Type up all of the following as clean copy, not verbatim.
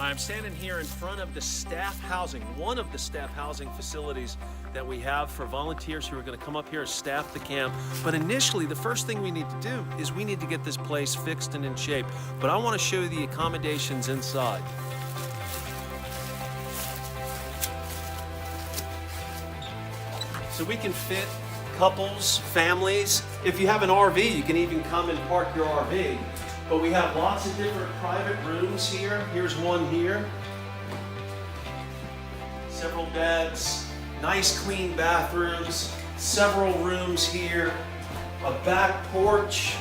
I'm standing here in front of the staff housing, one of the staff housing facilities that we have for volunteers who are going to come up here and staff the camp. But initially, the first thing we need to do is we need to get this place fixed and in shape. But I want to show you the accommodations inside. So we can fit couples, families. If you have an RV, you can even come and park your RV. But we have lots of different private rooms here. Here's one here. Several beds, nice clean bathrooms, several rooms here, a back porch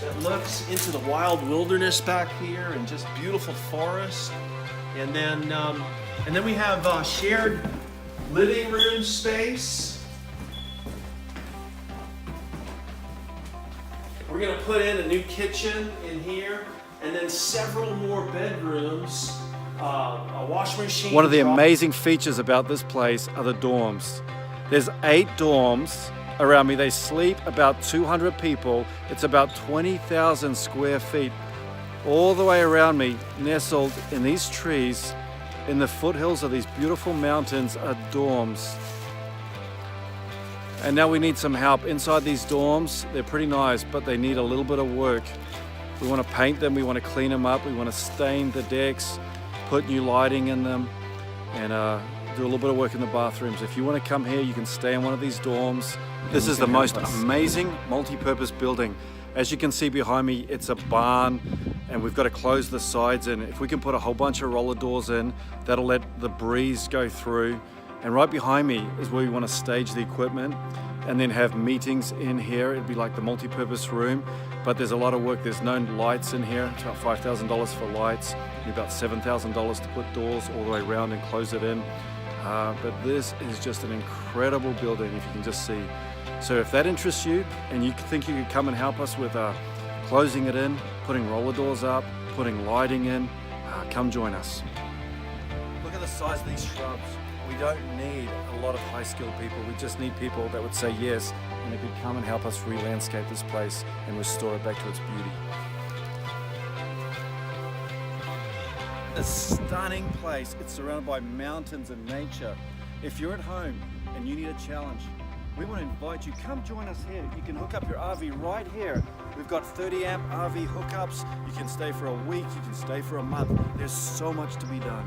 that looks into the wild wilderness back here and just beautiful forest. And then we have shared living room space. We're going to put in a new kitchen in here, and then several more bedrooms, a washing machine. One of the amazing features about this place are the dorms. There's 8 dorms around me. They sleep about 200 people. It's about 20,000 square feet. All the way around me, nestled in these trees, in the foothills of these beautiful mountains, are dorms. And now we need some help inside these dorms. They're pretty nice, but they need a little bit of work. We want to paint them, we want to clean them up, we want to stain the decks, put new lighting in them, and do a little bit of work in the bathrooms. If you want to come here, you can stay in one of these dorms. This is the most amazing multi-purpose building. As you can see behind me, it's a barn, and we've got to close the sides in. If we can put a whole bunch of roller doors in, that'll let the breeze go through. And right behind me is where we want to stage the equipment and then have meetings in here. It'd be like the multi-purpose room, but there's a lot of work. There's no lights in here. It's about $5,000 for lights, and about $7,000 to put doors all the way around and close it in. But this is just an incredible building, if you can just see. So if that interests you and you think you could come and help us with closing it in, putting roller doors up, putting lighting in, come join us. Look at the size of these shrubs. We don't need a lot of high-skilled people. We just need people that would say yes and they could come and help us re-landscape this place and restore it back to its beauty. A stunning place. It's surrounded by mountains and nature. If you're at home and you need a challenge, we want to invite you. Come join us here. You can hook up your RV right here. We've got 30 amp RV hookups. You can stay for a week. You can stay for a month. There's so much to be done.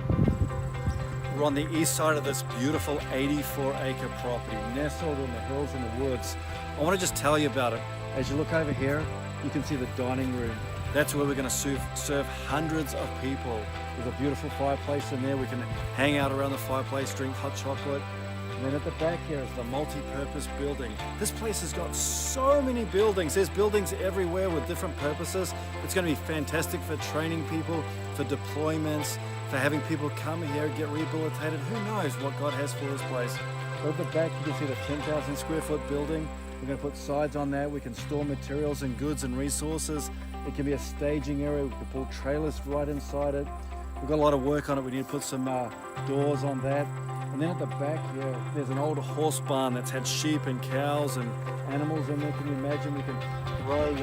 We're on the east side of this beautiful 84-acre property, nestled in the hills and the woods. I want to just tell you about it. As you look over here, you can see the dining room. That's where we're going to serve hundreds of people. There's a beautiful fireplace in there. We can hang out around the fireplace, drink hot chocolate. And then at the back here is the multi-purpose building. This place has got so many buildings. There's buildings everywhere with different purposes. It's going to be fantastic for training people, for deployments, for having people come here, get rehabilitated. Who knows what God has for this place. But at the back you can see the 10,000 square foot building. We're going to put sides on that. We can store materials and goods and resources. It can be a staging area. We can pull trailers right inside it. We've got a lot of work on it. We need to put some doors on that. And then at the back here, there's an old horse barn that's had sheep and cows and animals in there. Can you imagine? We can grow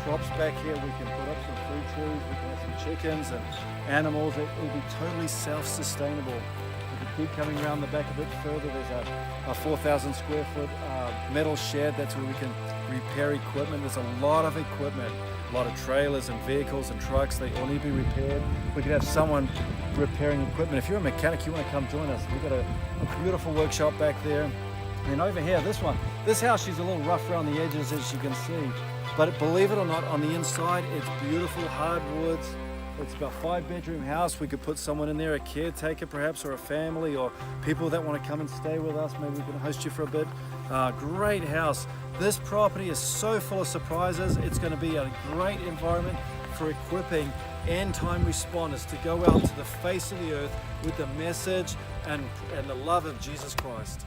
crops back here. We can put up some fruit trees. We can have some chickens and animals. It will be totally self-sustainable. We can keep coming around the back a bit further. There's a 4,000 square foot metal shed. That's where we can repair equipment. There's a lot of equipment. A lot of trailers and vehicles and trucks, they all need to be repaired. We could have someone repairing equipment. If you're a mechanic, you want to come join us. We've got a beautiful workshop back there. And over here, this house, she's a little rough around the edges, as you can see. But believe it or not, on the inside, it's beautiful hardwoods. It's about a 5-bedroom house. We could put someone in there, a caretaker perhaps, or a family, or people that want to come and stay with us. Maybe we can host you for a bit. Great house. This property is so full of surprises. It's going to be a great environment for equipping end-time responders to go out to the face of the earth with the message and the love of Jesus Christ.